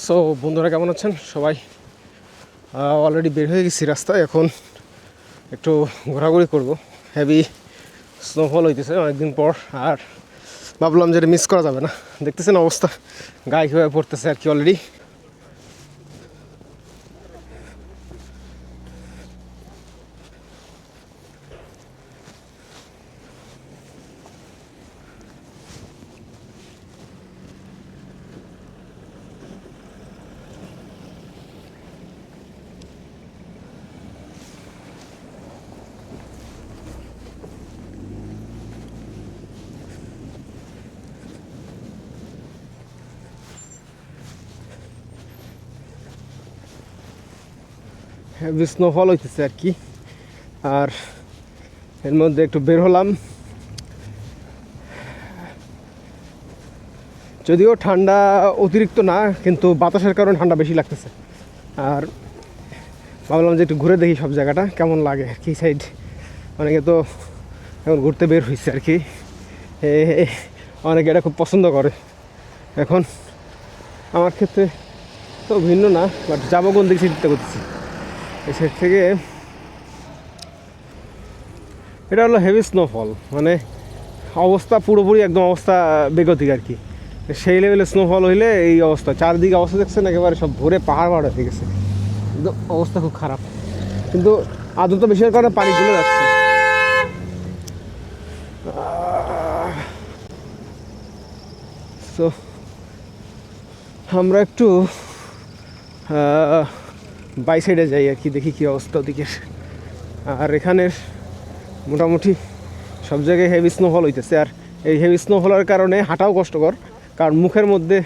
So বন্ধুরা কেমন আছেন সবাই? অলরেডি বের হয়ে গেছি রাস্তায়, এখন একটু ঘোরাঘুরি করব। হেভি স্নোফল হইতেছে অনেকদিন পর, আর ভাবলাম যে এটা মিস করা যাবে না। দেখতেছেন অবস্থা, গায়ে কীভাবে পড়তেছে আর কি অলরেডি। হেভি স্নোফল হইতেছে আর কি, আর এর মধ্যে একটু বের হলাম। যদিও ঠান্ডা অতিরিক্ত না, কিন্তু বাতাসের কারণে ঠান্ডা বেশি লাগতেছে। আর ভাবলাম যে একটু ঘুরে দেখি সব জায়গাটা কেমন লাগে আর কি। সাইড অনেকে তো এখন ঘুরতে বের হয়েছে আর কি, অনেকে এটা খুব পছন্দ করে। এখন আমার ক্ষেত্রে তো ভিন্ন না, বাট যাবো কোন দিকে চিন্তা করতেছি। এই সাইড থেকে এটা হলো হেভি স্নোফল, মানে অবস্থা পুরোপুরি একদম অবস্থা বেগতিক আর কি। সেই লেভেলে স্নোফল হইলে এই অবস্থা, চারদিকে অবস্থা দেখছেন একেবারে সব ভরে পাহাড় হয়ে গেছে, একদম অবস্থা খুব খারাপ। কিন্তু আদ্রতা বেশি হওয়ার কারণে পানি চলে যাচ্ছে। তো আমরা একটু বাই সাইডে যাই আর কি, দেখি কী অবস্থা ওদিকে। আর এখানের মোটামুটি সব জায়গায় হেভি স্নোফল হইতেছে, আর এই হেভি স্নোফলের কারণে হাঁটাও কষ্টকর, কারণ মুখের মধ্যে,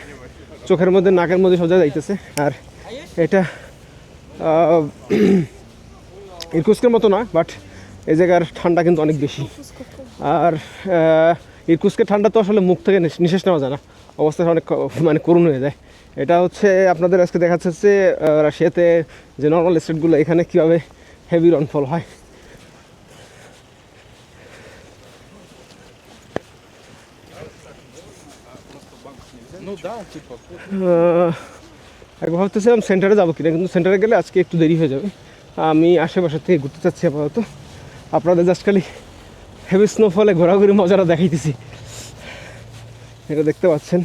চোখের মধ্যে, নাকের মধ্যে সব জায়গায় যাইতেছে। আর এটা ইরকুস্কের মতো না, বাট এই জায়গার ঠান্ডা কিন্তু অনেক বেশি। আর ইরকুস্কের ঠান্ডা তো আসলে মুখ থেকে নিঃশ্বাস নেওয়া যায় না, অবস্থা অনেক মানে করুণ হয়ে যায়। এটা হচ্ছে আপনাদের আজকে দেখাচ্ছে হচ্ছে রাশিয়াতে যে নর্মাল স্টেটগুলো, এখানে কীভাবে হেভি রনফল হয়। একবার ভাবতেছিলাম সেন্টারে যাবো কিনা, কিন্তু সেন্টারে গেলে আজকে একটু দেরি হয়ে যাবে। আমি আশেপাশে থেকে ঘুরতে চাচ্ছি আপাতত। আপনাদের জাস্ট খালি হেভি স্নোফলে ঘোরাঘুরি মজাটা দেখাইতেছি, এটা দেখতে পাচ্ছেন।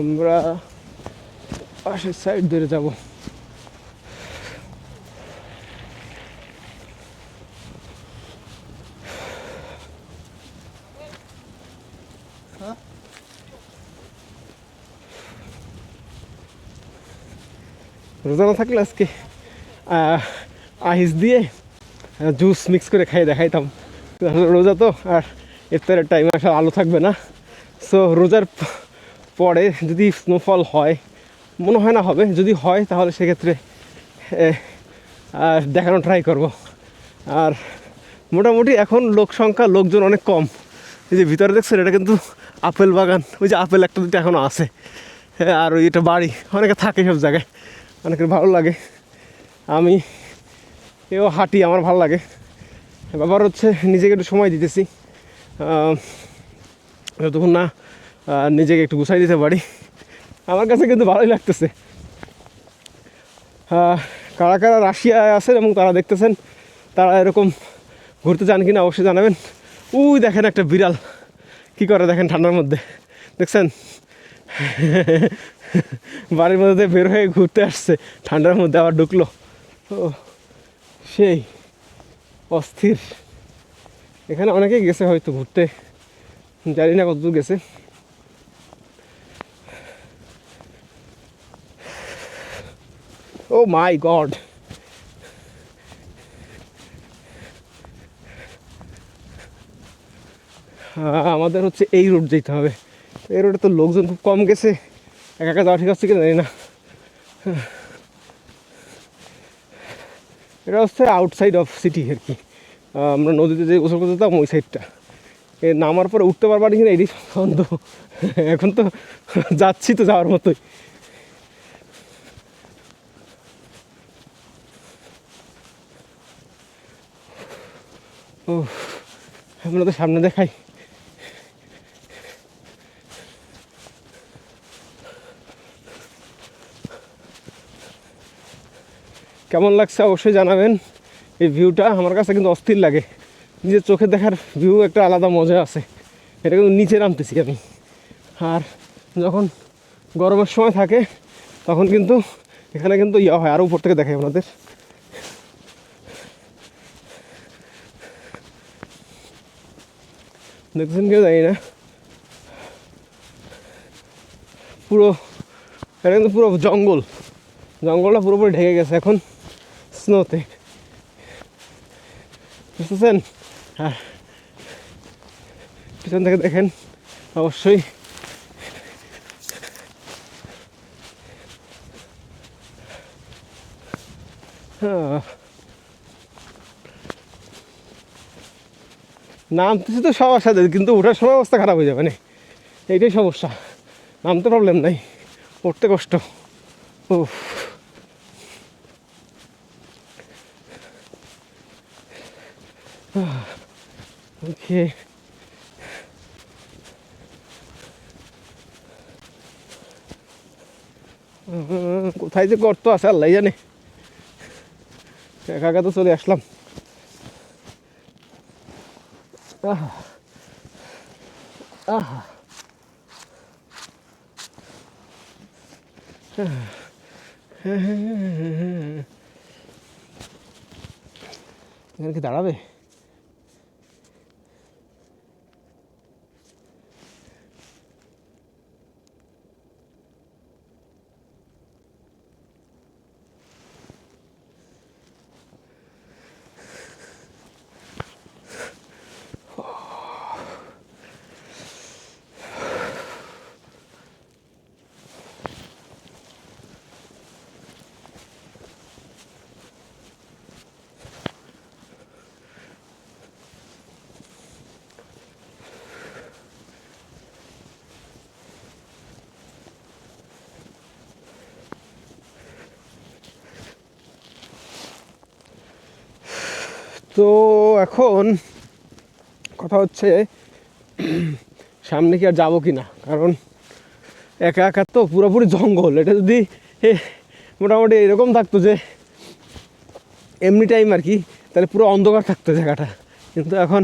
আমরা পাশের সাইড ধরে যাবো। রোজা না থাকলে আজকে আইস দিয়ে জুস মিক্স করে খাইয়ে দেখাইতাম। রোজা তো, আর ইফতারের টাইমে আসলে আলো থাকবে না। সো রোজার পরে যদি স্নোফল হয়, মনে হয় না হবে, যদি হয় তাহলে সেক্ষেত্রে দেখানো ট্রাই করব। আর মোটামুটি এখন লোকজন অনেক কম। এই যে ভিতরে দেখছেন, এটা কিন্তু আপেল বাগান, ওই যে আপেল একটা দুটো এখনও আছে। আর ওই এটা বাড়ি, অনেকে থাকে সব জায়গায়, অনেকের ভালো লাগে। আমি এও হাঁটি, আমার ভালো লাগে। ব্যাপার হচ্ছে নিজেকে একটু সময় দিতেছি, যতক্ষণ না নিজেকে একটু গুছাই দিতে পারি। আমার কাছে কিন্তু ভালোই লাগতেছে। কারা কারা রাশিয়ায় আছেন এবং তারা দেখতেছেন, তারা এরকম ঘুরতে যান কিনা অবশ্যই জানাবেন। উই দেখেন একটা বিড়াল কী করে দেখেন ঠান্ডার মধ্যে, দেখছেন? বাড়ির মধ্যে বের হয়ে ঘুরতে আসছে, ঠান্ডার মধ্যে আবার ঢুকলো। ও সেই অস্থির। এখানে অনেকেই গেছে হয়তো ঘুরতে, জানি না কতদূর গেছে। ও মাই গড, আমাদের হচ্ছে এই রোড যেতে হবে। এই রোডে তো লোকজন খুব কম গেছে, একা একা যাওয়া ঠিক আছে কিনা জানি না। এটা হচ্ছে আউটসাইড অফ সিটি আর কি। আমরা নদীতে যে গোসল করতে যেতাম ওই সাইডটা, এ নামার পরে উঠতে পারবার কিনা এটি সন্দেহ। এখন তো যাচ্ছি তো যাওয়ার মতোই। ও আমরা তো সামনে দেখাই। কেমন লাগছে অবশ্যই জানাবেন। এই ভিউটা আমার কাছে কিন্তু অস্থির লাগে, নিজের চোখে দেখার ভিউ একটা আলাদা মজা আছে। এটা কিন্তু নিচে নামতেছি আমি, আর যখন গরমের সময় থাকে তখন কিন্তু এখানে কিন্তু ইয়া হয়, আরও উপর থেকে দেখাই আপনাদের। দেখছেন কেউ জানি না, পুরো এটা কিন্তু পুরো জঙ্গলটা পুরোপুরি ঢেকে গেছে এখন স্নোতে, বুঝতেছেন? হ্যাঁ, পিছন থেকে দেখেন অবশ্যই। নামতেছি তো সবার সাথে, কিন্তু ওঠার সময় অবস্থা খারাপ হয়ে যাবে না, এইটাই সমস্যা। নামতে প্রবলেম নাই, উঠতে কষ্ট। ও ওকে, কোথায় যে গর্ত আছে আল্লাহ জানে, একা একা তো চলে আসলাম। আহা আহা এখানে কি দাঁড়াবে? তো এখন কথা হচ্ছে সামনে কি আর যাবো কি না, কারণ একা একা তো পুরোপুরি জঙ্গল। এটা যদি মোটামুটি এরকম থাকতো যে এমনি টাইম আর কি, তাহলে পুরো অন্ধকার থাকতো জায়গাটা। কিন্তু এখন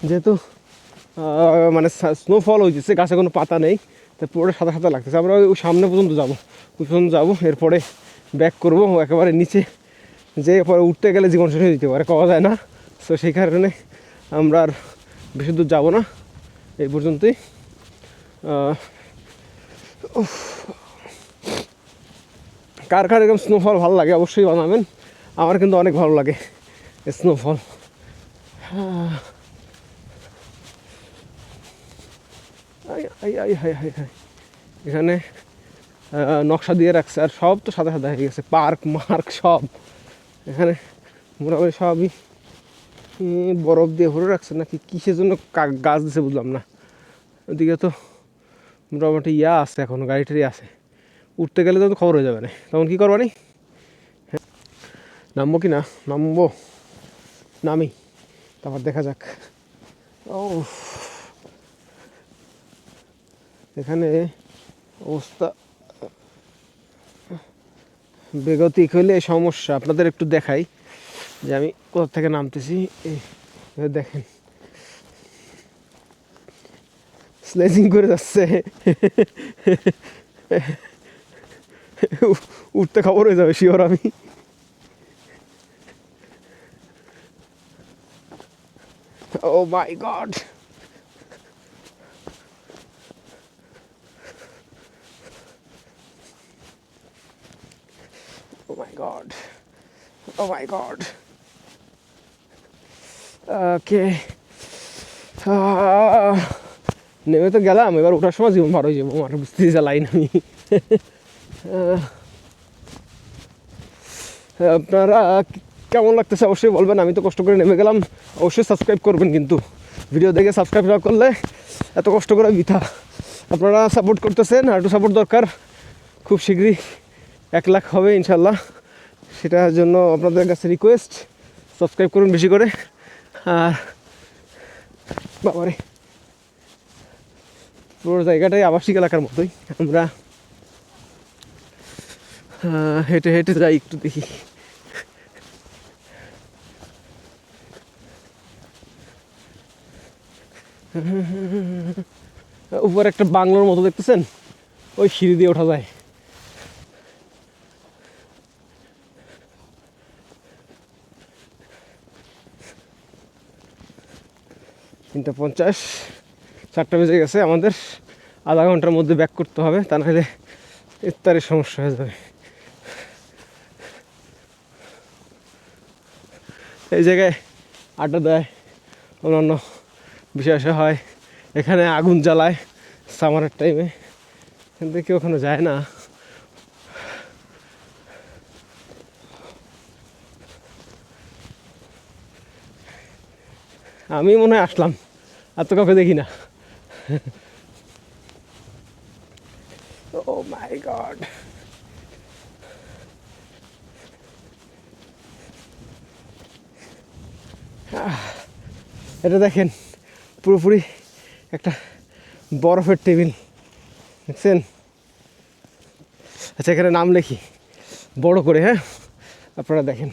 যেহেতু মানে স্নোফল হয়েছে, গাছে কোনো পাতা নেই, তো পুরোটা সাদা সাদা লাগতেছে। আমরা ওই সামনে পর্যন্ত যাবো, ওই পর্যন্ত যাবো, এরপরে ব্যাক করবো একেবারে নিচে, যে পরে উঠতে গেলে জীবন শেষ হয়ে যেতে পারে, পাওয়া যায় না। তো সেই কারণে আমরা আর বেশি দূর যাবো না, এই পর্যন্তই। কার কার এরকম স্নোফল ভালো লাগে অবশ্যই বানাবেন, আমার কিন্তু অনেক ভালো লাগে স্নোফল। এখানে নকশা দিয়ে রাখছে, আর সব তো সাদা সাদা হয়ে গেছে, পার্ক মার্ক সব এখানে মোটামুটি সবই বরফ দিয়ে ভরে রাখছে, নাকি কিসের জন্য গাছ দিছে বুঝলাম না। ওদিকে তো মোটামুটি ইয়া আছে, এখনো গাড়ি টাড়ি আছে, উঠতে গেলে তো খবর হয়ে যাবে না, তখন কী করবা নি? নামবো কি না? নামি, তারপর দেখা যাক। ও এখানে অবস্থা বেগতিক হইলে সমস্যা। আপনাদের একটু দেখাই যে আমি কোথা থেকে নামতেছি। দেখেন স্লেজিং করে যাচ্ছে, উঠতে খবর হয়ে যাবে শিওর আমি। Oh my God. Oh my God. Oh my God. Okay. নেমে তো গেলাম, এবার ওঠার সময় জীবন ভালো হয়ে যাবো আমার, বুঝতেছি যা লাইন আমি। আপনারা কেমন লাগতেছে অবশ্যই বলবেন। আমি তো কষ্ট করে নেমে গেলাম, অবশ্যই সাবস্ক্রাইব করবেন, কিন্তু ভিডিও দেখে সাবস্ক্রাইব না করলে এত কষ্ট করে বৃথা। আপনারা সাপোর্ট করতেছেন, আর একটু সাপোর্ট দরকার। খুব শীঘ্রই 1 লাখ হবে ইনশাল্লাহ, সেটার জন্য আপনাদের কাছে রিকোয়েস্ট সাবস্ক্রাইব করুন বেশি করে। আর বাবারে, পুরো জায়গাটাই আবাসিক এলাকার মতোই। আমরা হেঁটে হেঁটে যাই, একটু দেখি। উপরে একটা বাংলোর মতো দেখতেছেন, ওই সিঁড়ি দিয়ে ওঠা যায়। তিনটা 50, 4টা বেজে গেছে। আমাদের আধা ঘন্টার মধ্যে ব্যাক করতে হবে, তা নাহলে ইফতারের সমস্যা হয়ে যাবে। এই জায়গায় আড্ডা দেয়, অন্যান্য বিষয় হয়। এখানে আগুন জ্বালায় সামারের টাইমে, কিন্তু কেউ ওখানে যায় না। আমি মনে হয় আসলাম, আর তো কাউকে দেখি না। ও মাই গড, এটা দেখেন পুরোপুরি একটা বরফের টেবিল, দেখছেন? আচ্ছা, এখানে নাম লিখি বড় করে, হ্যাঁ, আপনারা দেখেন।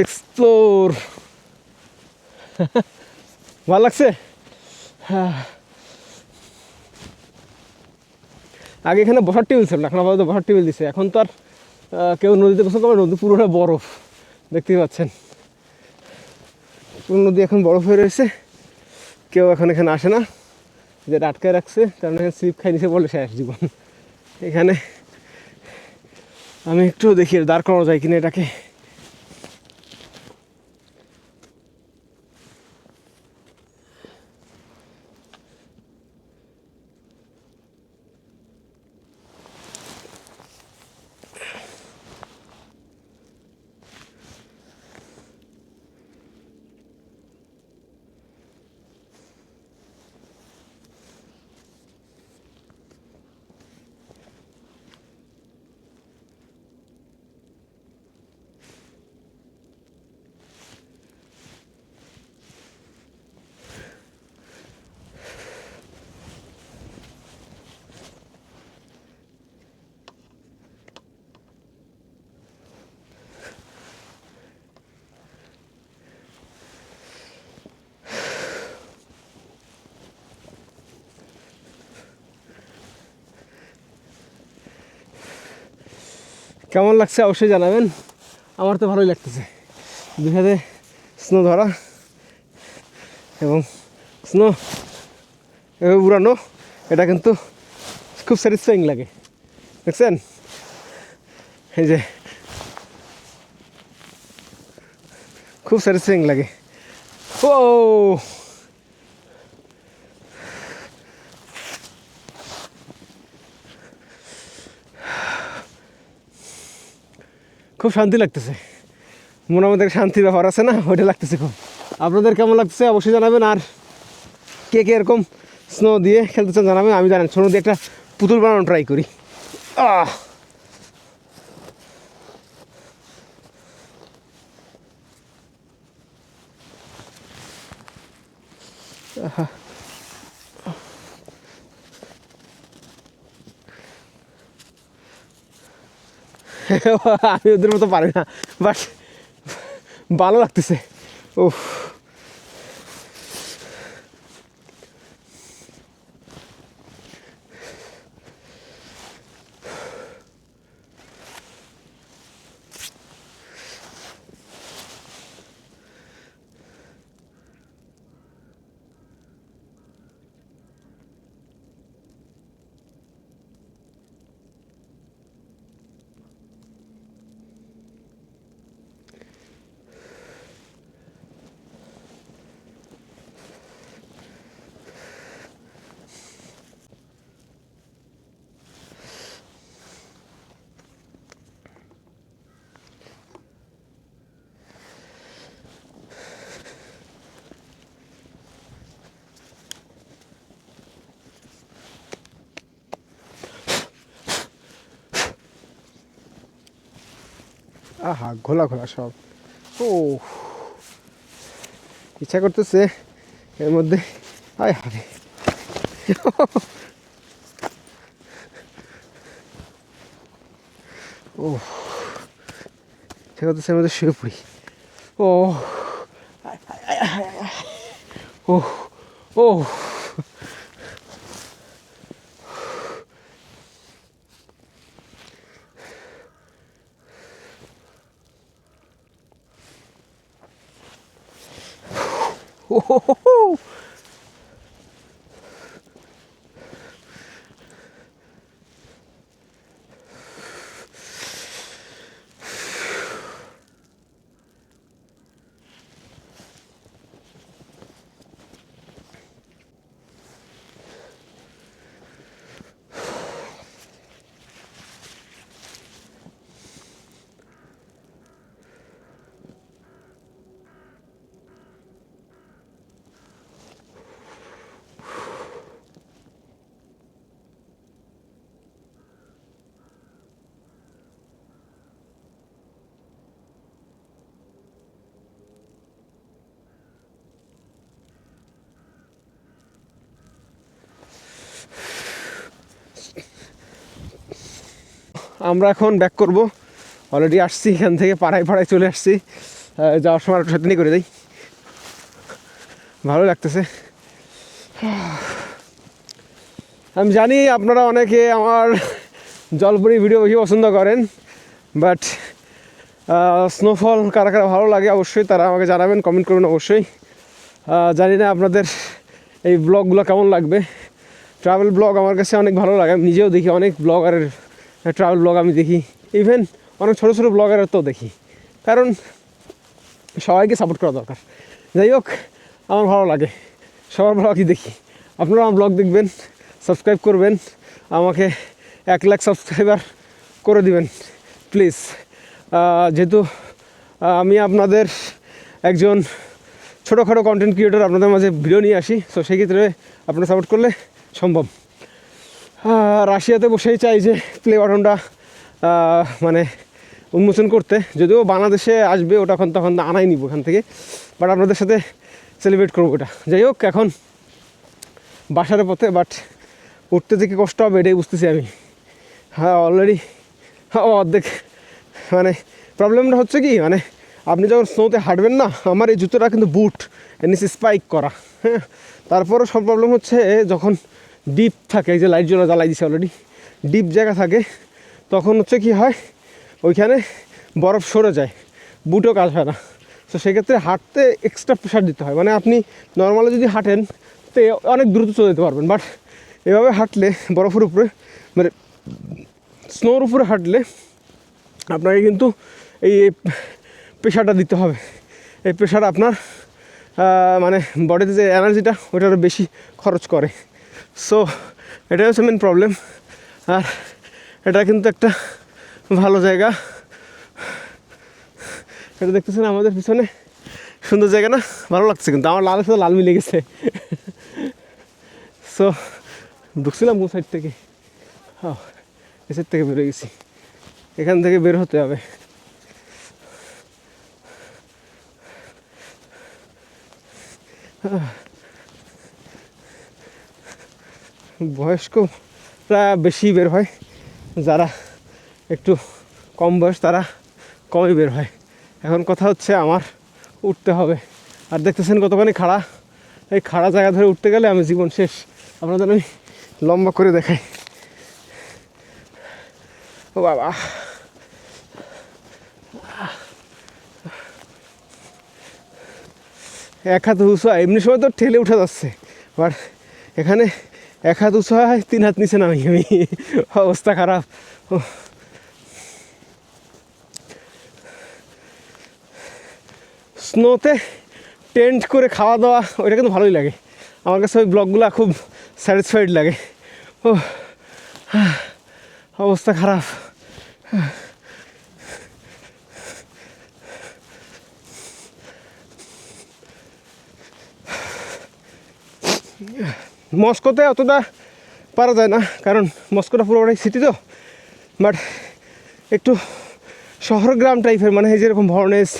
এক্সপ্লোর, ভালো লাগছে। আগে এখানে বসার টেবিল ছিল না, এখন আপাতত বসার টেবিল দিছে। এখন তো আর কেউ নদীতে গোসল করে, নদী পুরোটা বরফ, দেখতেই পাচ্ছেন। পুরো নদী এখন বরফ হয়ে রয়েছে, কেউ এখন এখানে আসে না, যেটা আটকায় রাখছে, কারণ এখানে স্লিপ খাই নিচে বলে শেষ জীবন। এখানে আমি একটু দেখি দাঁড় করানো যায় কিনা এটাকে। কেমন লাগছে অবশ্যই জানাবেন। আমার তো ভালোই লাগতেছে, দুই হাতে স্নো ধরা এবং স্নো এভাবে উড়ানো, এটা কিন্তু খুব স্যাটিসফাইং লাগে, দেখছেন? এই যে খুব স্যাটিসফাইং লাগে। ও খুব শান্তি লাগতেছে, মনের মধ্যে শান্তির ব্যাপার আছে না, ওইটা লাগতেছে খুব। আপনাদের কেমন লাগতেছে অবশ্যই জানাবেন। আর কে কে এরকম স্নো দিয়ে খেলতে চান জানাবেন। আমি জানেন স্নো দিয়ে একটা পুতুল বানানো ট্রাই করি। আহ আমি ওদের মতো পারি না, বাট ভালো লাগতেছে। উফ, আহা ঘোলা ঘোলা সব। ও ইচ্ছা করতেছে এর মধ্যে, আয় হারে ও ইচ্ছা করতেছে এর মধ্যে শুয়ে পড়ি। ও ও ও ও আমরা এখন ব্যাক করব। অলরেডি আসছি এখান থেকে, পাড়ায় পাড়ায় চলে আসছি। যাওয়ার সময় একটু সাথে করে দিই, ভালো লাগতেছে। আমি জানি আপনারা অনেকে আমার জলপরি ভিডিও বেশি পছন্দ করেন, বাট স্নোফল কারা কারা ভালো লাগে অবশ্যই তারা আমাকে জানাবেন, কমেন্ট করবেন অবশ্যই। জানি না আপনাদের এই ব্লগগুলো কেমন লাগবে। ট্রাভেল ব্লগ আমার কাছে অনেক ভালো লাগে, আমি নিজেও দেখি, অনেক ব্লগারের ট্রাভেল ব্লগ আমি দেখি, ইভেন অনেক ছোটো ছোটো ব্লগারের তো দেখি, কারণ সবাইকে সাপোর্ট করা দরকার। যাই হোক, আমার ভালো লাগে, সবার ব্লগই দেখি। আপনারা আমার ব্লগ দেখবেন, সাবস্ক্রাইব করবেন, আমাকে 1 লাখ সাবস্ক্রাইবার করে দিবেন প্লিজ। যেহেতু আমি আপনাদের একজন ছোটোখাটো কন্টেন্ট ক্রিয়েটর, আপনাদের মাঝে ভিডিও নিয়ে আসি, সো সেই ক্ষেত্রে আপনারা সাপোর্ট করলে সম্ভব। রাশিয়াতে বসেই চাই যে প্লে বাটনটা মানে উন্মোচন করতে, যদিও বাংলাদেশে আসবে ওটা তখন আনাই নিব ওখান থেকে, বাট আপনাদের সাথে সেলিব্রেট করবো ওটা। যাই হোক, এখন বাসার পথে, বাট উঠতে থেকে কষ্ট হবে এটাই বুঝতেছি আমি। অলরেডি অর্ধেক, মানে প্রবলেমটা হচ্ছে কি, মানে আপনি যখন স্নোতে হাঁটবেন না, আমার এই জুতোটা কিন্তু বুট, এর নিচে স্পাইক করা, হ্যাঁ। তারপরও সব প্রবলেম হচ্ছে যখন ডিপ থাকে, এই যে লাইট জ্বালাই দিছে অলরেডি, ডিপ জায়গা থাকে, তখন হচ্ছে কি হয়, ওইখানে বরফ সরে যায়, বুটও কাজ হয় না। তো সেক্ষেত্রে হাঁটতে এক্সট্রা প্রেশার দিতে হয়। মানে আপনি নর্মালি যদি হাঁটেন তো অনেক দ্রুত চলে যেতে পারবেন, বাট এভাবে হাঁটলে বরফের উপরে, মানে স্নোর উপরে হাঁটলে আপনাকে কিন্তু এই প্রেশারটা দিতে হবে। এই প্রেশার আপনার মানে বডিতে যে এনার্জিটা ওটা আরও বেশি খরচ করে। সো এটাই হচ্ছে মেন প্রবলেম। আর এটা কিন্তু একটা ভালো জায়গা, এটা দেখতেছেন আমাদের পিছনে, সুন্দর জায়গা না, ভালো লাগছে। কিন্তু আমার লালের সাথে লাল মিলে গেছে। সো ঢুকছিলাম কোন সাইড থেকে, এই সাইড থেকে বেরোয় গেছি, এখান থেকে বের হতে হবে। বয়স্করা বেশি বের হয়, যারা একটু কম বয়স তারা কমই বের হয়। এখন কথা হচ্ছে আমার উঠতে হবে, আর দেখতেছেন কতখানি খাড়া, এই খাড়া জায়গা ধরে উঠতে গেলে আমি জীবন শেষ। আপনাদের আমি লম্বা করে দেখাই। ও বাবা, এক হাত উঁচু হয়, এমনি সময় তো ঠেলে উঠে যাচ্ছে, বাট এখানে এক হাত উঁচু হয়, 3 হাত নিচে নামি আমি, অবস্থা খারাপ। স্নোতে টেন্ট করে খাওয়া দাওয়া ওইটা কিন্তু ভালোই লাগে আমার কাছে, ওই ব্লগগুলো খুব স্যাটিসফাইড লাগে। ও অবস্থা খারাপ। মস্কোতে অতটা পারা যায় না, কারণ মস্কোটা পুরোটাই সিটি তো, বাট একটু শহর গ্রাম টাইপের, মানে এই যেরকম ভর্নেস,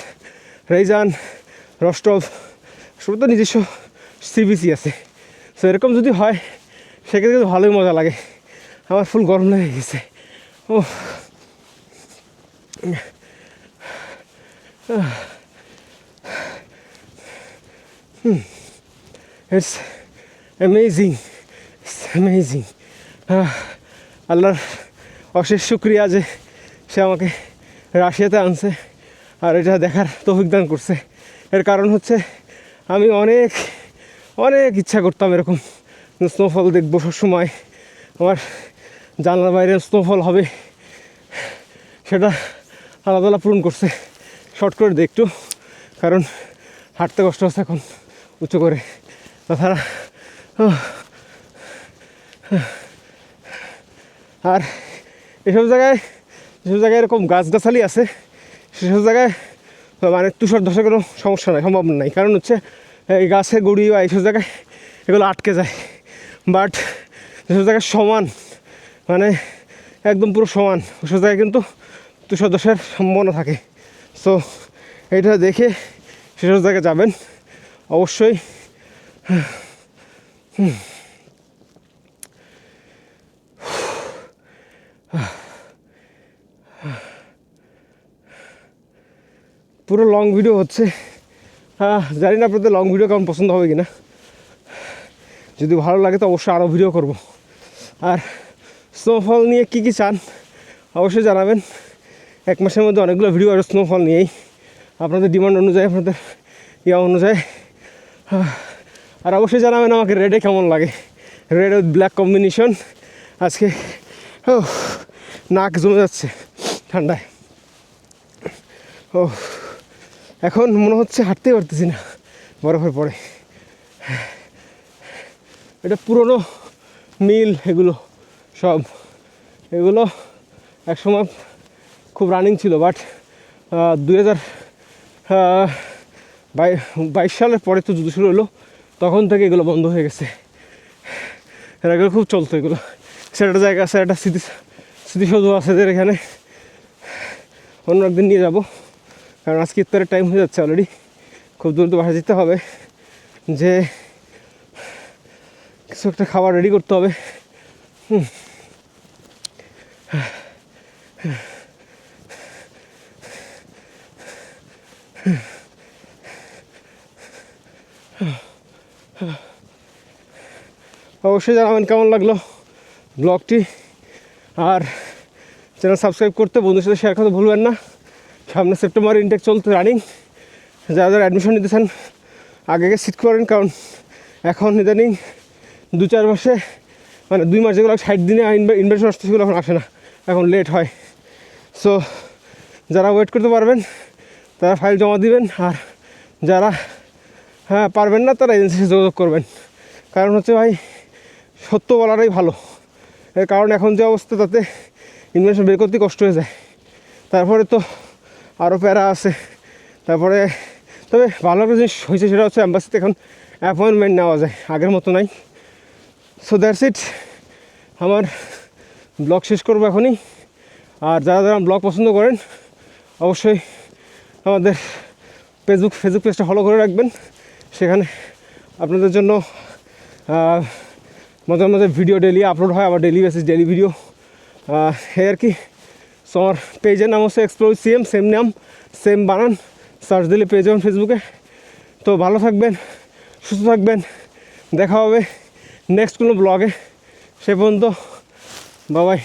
রাইজান, রস্টভ সব তো নিজস্ব সি বিচ আছে। সো এরকম যদি হয় সেক্ষেত্রে কিন্তু ভালোই মজা লাগে। আমার ফুল গরম লেগে গেছে। ও ইটস অ্যামেজিং, ইটস অ্যামেজিং। আল্লাহর অশেষ শুক্রিয়া যে সে আমাকে রাশিয়াতে আনছে আর এটা দেখার তৌফিক দান করছে। এর কারণ হচ্ছে আমি অনেক অনেক ইচ্ছা করতাম এরকম স্নোফল দেখবো সবসময়, আমার জানলার বাইরে স্নোফল হবে, সেটা আল্লাহ তাআলা পূরণ করছে। শর্ট করে দেখতো, কারণ হাঁটতে কষ্ট হচ্ছে এখন উঁচু করে। তাছাড়া আর যেসব জায়গায় এরকম গাছগাছালি আছে সেসব জায়গায় মানে তুষার ধসে কোনো সমস্যা নাই, সম্ভাবনা নাই। কারণ হচ্ছে এই গাছের গুঁড়ি বা এইসব জায়গায় এগুলো আটকে যায়। বাট যেসব জায়গায় সমান, মানে একদম পুরো সমান, ওসব জায়গায় কিন্তু তুষার ধসের সম্ভাবনা থাকে। সো এটা দেখে সেসব জায়গায় যাবেন অবশ্যই। পুরো লং ভিডিও হচ্ছে, জানি না আপনাদের লং ভিডিও কেমন পছন্দ হবে কিনা। যদি ভালো লাগে তো অবশ্যই আরও ভিডিও করব। আর স্নোফল নিয়ে কী কী চান অবশ্যই জানাবেন। 1 মাসের মধ্যে অনেকগুলো ভিডিও আর স্নোফল নিয়েই, আপনাদের ডিমান্ড অনুযায়ী, আপনাদের ইয়া অনুযায়ী। আর অবশ্যই জানাবেন আমাকে রেডে কেমন লাগে, রেড উইথ ব্ল্যাক কম্বিনেশন। আজকে নাক জমে যাচ্ছে ঠান্ডায়। এখন মনে হচ্ছে হাঁটতেই পারতেছি না বরফের পরে। এটা পুরনো মিল, এগুলো একসময় খুব রানিং ছিল, বাট 2022 সালের পরে তো যুদ্ধ শুরু হলো, তখন থেকে এগুলো বন্ধ হয়ে গেছে। এগুলো খুব চলতো এগুলো। সেটা জায়গা আছে, একটা স্মৃতিসৌধ আছে এদের এখানে, অন্য একদিন নিয়ে যাবো। কারণ আজকে ইফতারের টাইম হয়ে যাচ্ছে অলরেডি, খুব দ্রুত বাসায় যেতে হবে, যে কিছু একটা খাবার রেডি করতে হবে। অবশ্যই জানাবেন কেমন লাগলো ব্লগটি, আর চ্যানেল সাবস্ক্রাইব করতে, বন্ধুদের সাথে শেয়ার করতে ভুলবেন না। সামনে সেপ্টেম্বর ইনটেক চলতে রানিং, যারা অ্যাডমিশন নিতে চান আগে সিট করেন, কারণ এখন ইদানিং 2-4 মাসে, মানে 2 মাস যেগুলো 60 দিনে ইনভাইটেশন আসতে সেগুলো এখন আসে না, এখন লেট হয়। সো যারা ওয়েট করতে পারবেন তারা ফাইল জমা দিবেন, আর যারা পারবেন না তারা এজেন্সির সাথে যোগাযোগ করবেন। কারণ হচ্ছে ভাই, সত্য বলাটাই ভালো। এর কারণ এখন যে অবস্থা, তাতে ইনভিটেশন বের করতে কষ্ট হয়ে যায়। তারপরে তো আরও প্যারা আছে। তবে ভালো একটা জিনিস হয়েছে, সেটা হচ্ছে অ্যাম্বাসিতে এখন অ্যাপয়েন্টমেন্ট নেওয়া যায়, আগের মতো নাই। সো দ্যাটস ইট, আমার ব্লগ শেষ করবো এখনই। আর যারা ব্লগ পছন্দ করেন অবশ্যই আমাদের ফেসবুক পেজটা ফলো করে রাখবেন। সেখানে আপনাদের জন্য মাঝে মাঝে ভিডিও ডেলি আপলোড হয়, আবার ডেলি বেসিস ডেলি ভিডিও এই আর কি। সো আমার পেজের নাম হচ্ছে এক্সপ্লোর সিএম, সেম নাম সেম বানান, সার্চ দিলে পেয়ে যাবেন ফেসবুকে। তো ভালো থাকবেন, সুস্থ থাকবেন, দেখা হবে নেক্সট কোনো ব্লগে। সে পর্যন্ত বাবাই।